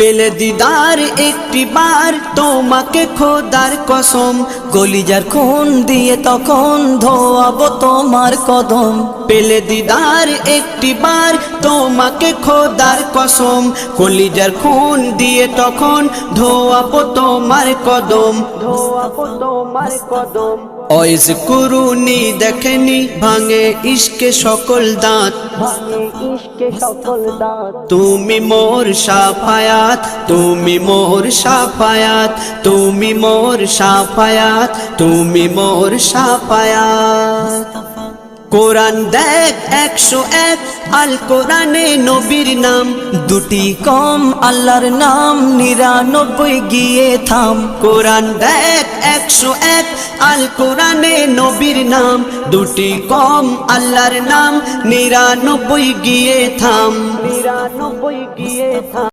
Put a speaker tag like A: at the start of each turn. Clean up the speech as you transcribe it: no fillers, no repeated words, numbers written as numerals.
A: পেলে দিদার একটি বার তোমাকে খোদার কসম, কলিজার খুন দিয়ে তখন ধোয়াবো তোমার কদম। পেলে দিদার একটি বার তোমাকে খোদার কসম, কলিজার খুন দিয়ে তখন ধোয়াবো তোমার কদম, ধোয়াবো তোমার কদম। ওয়াইজ কুরুনি দেখেনি ভাঙে ইশকে সকল দাঁত, ভাঙে ইশকে সকল দাঁত। তুমি মোর শাফায়াত, তুমি মোর শাফায়াত, তুমি মোর শাফায়াত, তুমি মোর শাফায়াত। কোরআন দেখ 101 আল কোরআনে নবীর নাম, দুটি কম আল্লাহর নাম 99 গিয়ে থাম। কোরআন দেখ 101 আল কোরআনে নবীর নাম, দুটি কম আল্লাহর নাম 99 গিয়ে থাম, 99 গিয়ে থাম।